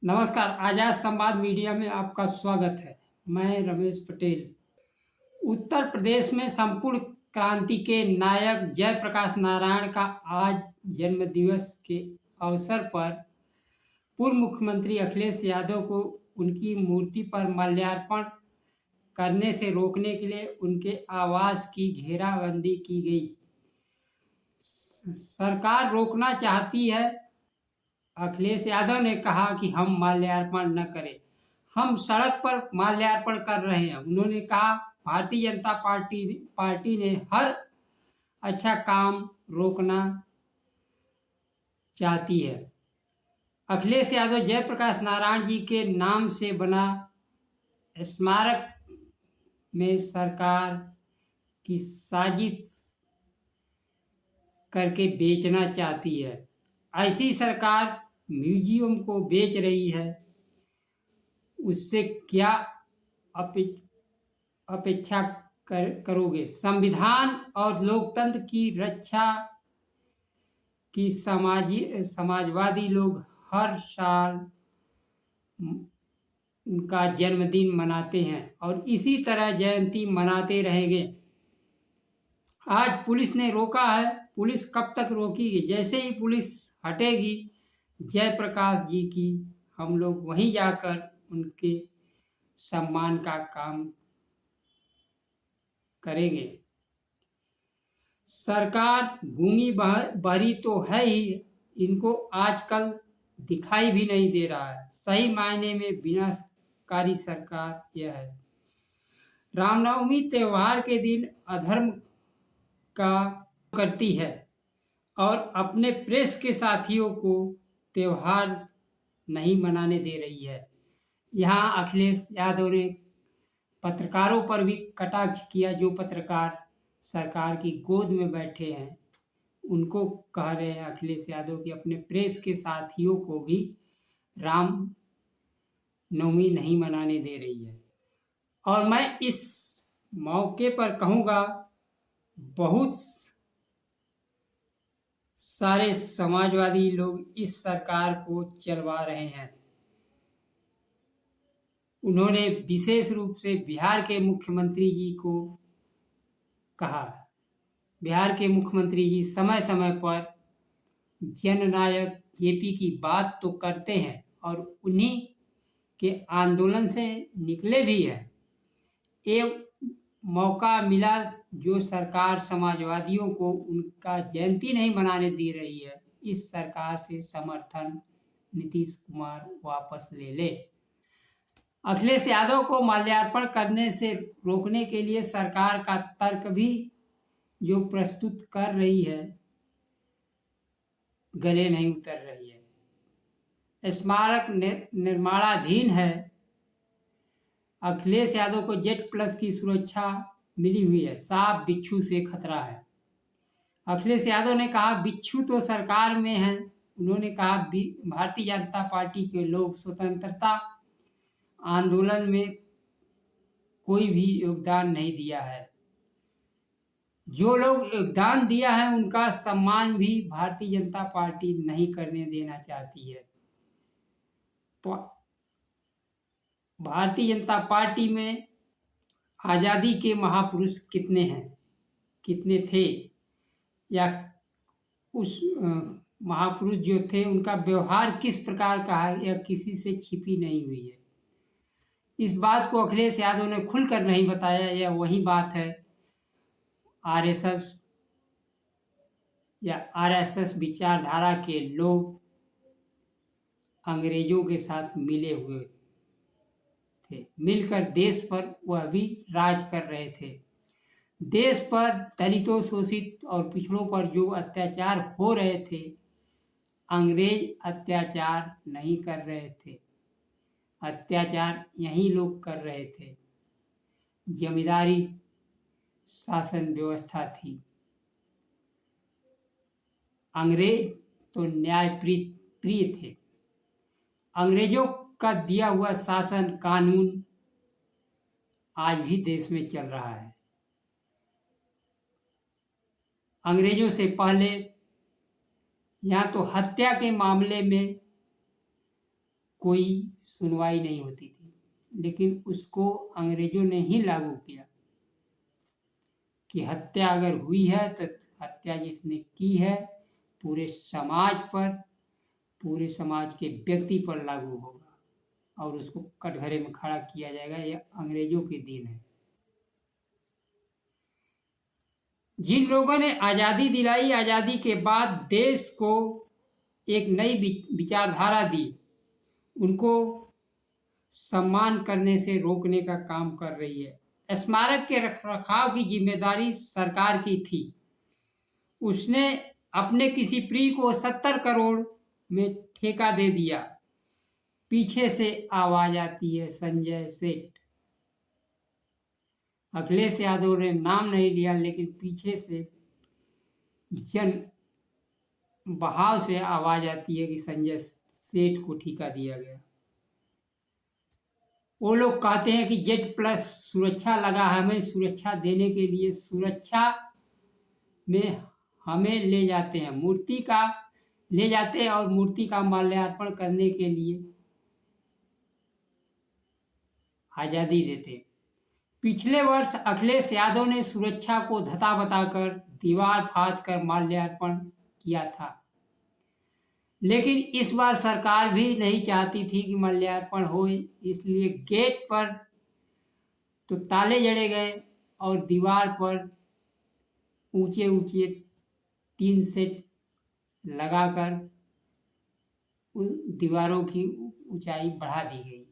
नमस्कार, आजाद संवाद मीडिया में आपका स्वागत है। मैं रमेश पटेल। उत्तर प्रदेश में संपूर्ण क्रांति के नायक जयप्रकाश नारायण का आज जन्मदिवस के अवसर पर पूर्व मुख्यमंत्री अखिलेश यादव को उनकी मूर्ति पर माल्यार्पण करने से रोकने के लिए उनके आवास की घेराबंदी की गई। सरकार रोकना चाहती है। अखिलेश यादव ने कहा कि हम माल्यार्पण न करें, हम सड़क पर माल्यार्पण कर रहे हैं। उन्होंने कहा भारतीय जनता पार्टी ने हर अच्छा काम रोकना चाहती है। अखिलेश यादव जयप्रकाश नारायण जी के नाम से बना स्मारक में सरकार की साजिश करके बेचना चाहती है। ऐसी सरकार म्यूजियम को बेच रही है, उससे क्या अपेक्षा करोगे? संविधान और लोकतंत्र की रक्षा की समाजवादी लोग हर साल उनका जन्मदिन मनाते हैं और इसी तरह जयंती मनाते रहेंगे। आज पुलिस ने रोका है, पुलिस कब तक रोकेगी? जैसे ही पुलिस हटेगी जयप्रकाश जी की, हम लोग वहीं जाकर उनके सम्मान का काम करेंगे। सरकार गूंगी बहरी तो है ही, इनको आजकल दिखाई भी नहीं दे रहा है। सही मायने में विनाशकारी सरकार यह है। रामनवमी त्योहार के दिन अधर्म का करती है और अपने प्रेस के साथियों को त्योहार नहीं मनाने दे रही है। यहाँ अखिलेश यादव ने पत्रकारों पर भी कटाक्ष किया। जो पत्रकार सरकार की गोद में बैठे हैं उनको कह रहे हैं अखिलेश यादव कि अपने प्रेस के साथियों को भी राम नवमी नहीं मनाने दे रही है। और मैं इस मौके पर कहूँगा, बहुत सारे समाजवादी लोग इस सरकार को चलवा रहे हैं। उन्होंने विशेष रूप से बिहार के मुख्यमंत्री जी को कहा। बिहार के मुख्यमंत्री जी समय समय पर जननायक जेपी की बात तो करते हैं और उन्हीं के आंदोलन से निकले भी हैं। एक मौका मिला जो सरकार समाजवादियों को उनका जयंती नहीं मनाने दे रही है, इस सरकार से समर्थन नीतीश कुमार वापस ले ले। अखिलेश यादव को माल्यार्पण करने से रोकने के लिए सरकार का तर्क भी जो प्रस्तुत कर रही है गले नहीं उतर रही है। स्मारक निर्माणाधीन है। अखिलेश यादव को Z+ की सुरक्षा मिली हुई है। सांप बिच्छू से खतरा है। अखिलेश यादव ने कहा बिच्छू तो सरकार में है। उन्होंने कहा भारतीय जनता पार्टी के लोग स्वतंत्रता आंदोलन में कोई भी योगदान नहीं दिया है। जो लोग योगदान दिया है उनका सम्मान भी भारतीय जनता पार्टी नहीं करने देना चाहती है। भारतीय जनता पार्टी में आज़ादी के महापुरुष कितने हैं, कितने थे, या उस महापुरुष जो थे उनका व्यवहार किस प्रकार का है, यह किसी से छिपी नहीं हुई है। इस बात को अखिलेश यादव ने खुलकर नहीं बताया। यह वही बात है आरएसएस विचारधारा के लोग अंग्रेजों के साथ मिले हुए थे, मिलकर देश पर वह भी राज कर रहे थे। देश पर दलितों, शोषित और पिछड़ों पर जो अत्याचार हो रहे थे, अंग्रेज अत्याचार नहीं कर रहे थे, अत्याचार यही लोग कर रहे थे। जमींदारी शासन व्यवस्था थी। अंग्रेज तो न्याय प्रिय थे। अंग्रेजों का दिया हुआ शासन कानून आज भी देश में चल रहा है। अंग्रेजों से पहले यहाँ तो हत्या के मामले में कोई सुनवाई नहीं होती थी, लेकिन उसको अंग्रेजों ने ही लागू किया कि हत्या अगर हुई है तो हत्या जिसने की है पूरे समाज पर, पूरे समाज के व्यक्ति पर लागू होगा और उसको कटघरे में खड़ा किया जाएगा। यह अंग्रेजों के दिन है। जिन लोगों ने आज़ादी दिलाई, आज़ादी के बाद देश को एक नई विचारधारा दी, उनको सम्मान करने से रोकने का काम कर रही है। स्मारक के रखरखाव की जिम्मेदारी सरकार की थी। उसने अपने किसी प्रिय को 70 करोड़ में ठेका दे दिया। पीछे से आवाज आती है संजय सेठ। अखिलेश यादव ने नाम नहीं लिया, लेकिन पीछे से जन बहाव से आवाज आती है कि संजय सेठ को ठेका दिया गया। वो लोग कहते हैं कि Z+ सुरक्षा लगा है, हमें सुरक्षा देने के लिए सुरक्षा में हमें ले जाते हैं, मूर्ति का ले जाते हैं और मूर्ति का माल्यार्पण करने के लिए आज़ादी देते हैं। पिछले वर्ष अखिलेश यादव ने सुरक्षा को धता बताकर दीवार फाड़ कर माल्यार्पण किया था, लेकिन इस बार सरकार भी नहीं चाहती थी कि माल्यार्पण हो, इसलिए गेट पर तो ताले जड़े गए और दीवार पर ऊंचे ऊंचे टीन सेट लगाकर उन दीवारों की ऊंचाई बढ़ा दी गई।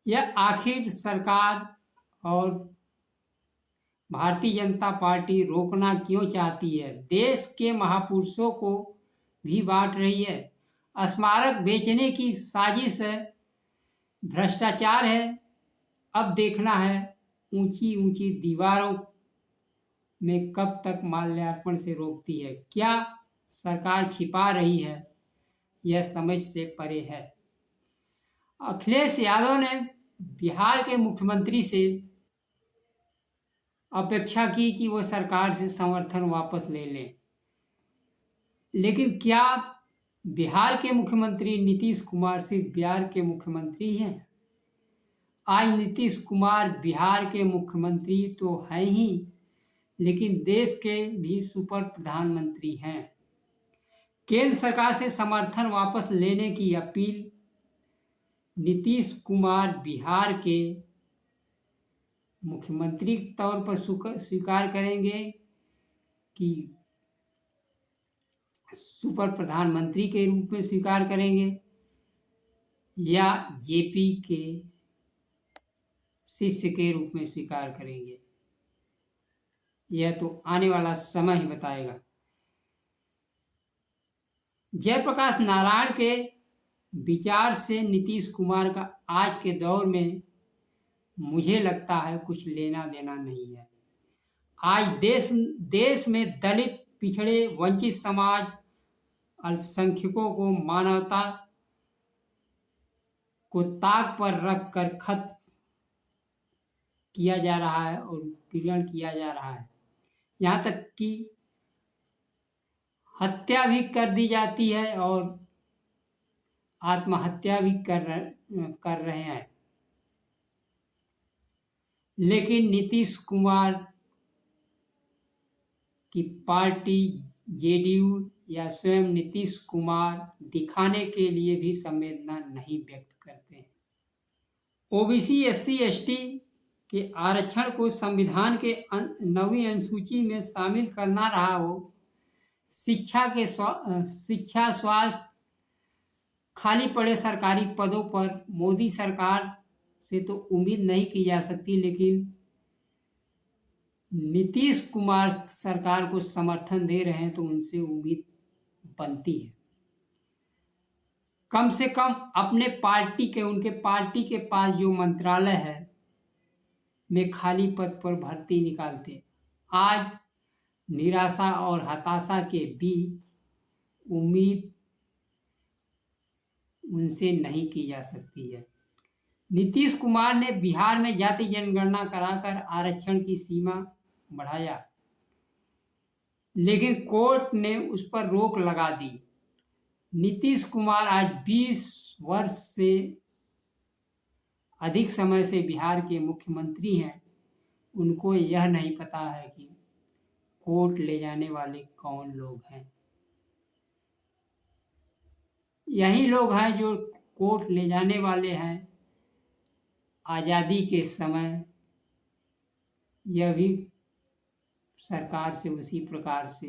यह आखिर सरकार और भारतीय जनता पार्टी रोकना क्यों चाहती है? देश के महापुरुषों को भी बांट रही है। स्मारक बेचने की साजिश है, भ्रष्टाचार है। अब देखना है ऊंची ऊंची दीवारों में कब तक माल्यार्पण से रोकती है। क्या सरकार छिपा रही है? यह समझ से परे है। अखिलेश यादव ने बिहार के मुख्यमंत्री से अपेक्षा की कि वो सरकार से समर्थन वापस ले लें, लेकिन क्या बिहार के मुख्यमंत्री नीतीश कुमार सिर्फ बिहार के मुख्यमंत्री हैं? आज नीतीश कुमार बिहार के मुख्यमंत्री तो हैं ही, लेकिन देश के भी सुपर प्रधानमंत्री हैं। केंद्र सरकार से समर्थन वापस लेने की अपील नीतीश कुमार बिहार के मुख्यमंत्री के तौर पर स्वीकार करेंगे कि सुपर प्रधानमंत्री के रूप में स्वीकार करेंगे, या जेपी के शिष्य के रूप में स्वीकार करेंगे? यह तो आने वाला समय ही बताएगा। जयप्रकाश नारायण के विचार से नीतीश कुमार का आज के दौर में मुझे लगता है कुछ लेना देना नहीं है। आज देश में दलित, पिछड़े, वंचित समाज, अल्पसंख्यकों को मानवता को ताक पर रख कर खत्म किया जा रहा है और उत्पीड़न किया जा रहा है। यहाँ तक कि हत्या भी कर दी जाती है और आत्महत्या भी कर रहे हैं। लेकिन नीतीश कुमार की पार्टी जेडीयू या स्वयं नीतीश कुमार दिखाने के लिए भी संवेदना नहीं व्यक्त करते हैं। ओबीसी, SC, ST के आरक्षण को संविधान के 9वीं अनुसूची में शामिल करना रहा हो, शिक्षा, स्वास्थ्य, खाली पड़े सरकारी पदों पर मोदी सरकार से तो उम्मीद नहीं की जा सकती, लेकिन नीतीश कुमार सरकार को समर्थन दे रहे हैं तो उनसे उम्मीद बनती है। कम से कम अपने उनके पार्टी के पास जो मंत्रालय है में खाली पद पर भर्ती निकालते। आज निराशा और हताशा के बीच उम्मीद उनसे नहीं की जा सकती है। नीतीश कुमार ने बिहार में जाति जनगणना कराकर आरक्षण की सीमा बढ़ाया, लेकिन कोर्ट ने उस पर रोक लगा दी। नीतीश कुमार आज 20 वर्ष से अधिक समय से बिहार के मुख्यमंत्री हैं, उनको यह नहीं पता है कि कोर्ट ले जाने वाले कौन लोग हैं। यही लोग हैं जो कोर्ट ले जाने वाले हैं आज़ादी के समय। यह भी सरकार से उसी प्रकार से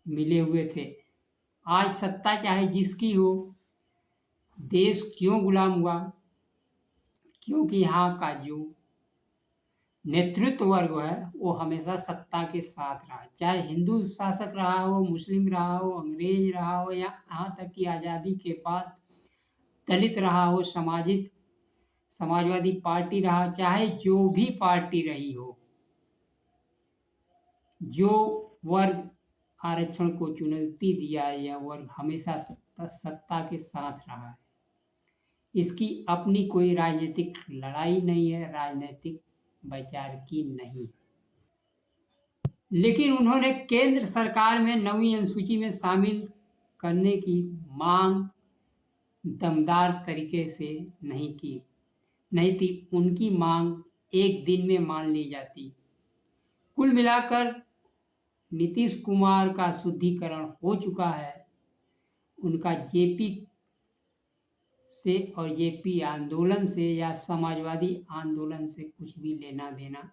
मिले हुए थे। आज सत्ता चाहे जिसकी हो, देश क्यों गुलाम हुआ? क्योंकि यहाँ का जो नेतृत्व वर्ग है वो हमेशा सत्ता के साथ रहा, चाहे हिंदू शासक रहा हो, मुस्लिम रहा हो, अंग्रेज रहा हो, या यहाँ तक कि आज़ादी के बाद दलित रहा हो, समाजवादी पार्टी रहा, चाहे जो भी पार्टी रही हो, जो वर्ग आरक्षण को चुनौती दिया है यह वर्ग हमेशा सत्ता के साथ रहा है। इसकी अपनी कोई राजनीतिक लड़ाई नहीं है, राजनीतिक विचार की नहीं। लेकिन उन्होंने केंद्र सरकार में 9वीं अनुसूची में शामिल करने की मांग दमदार तरीके से नहीं थी। उनकी मांग एक दिन में मान ली जाती। कुल मिलाकर नीतीश कुमार का शुद्धिकरण हो चुका है। उनका जेपी से और जेपी आंदोलन से या समाजवादी आंदोलन से कुछ भी लेना देना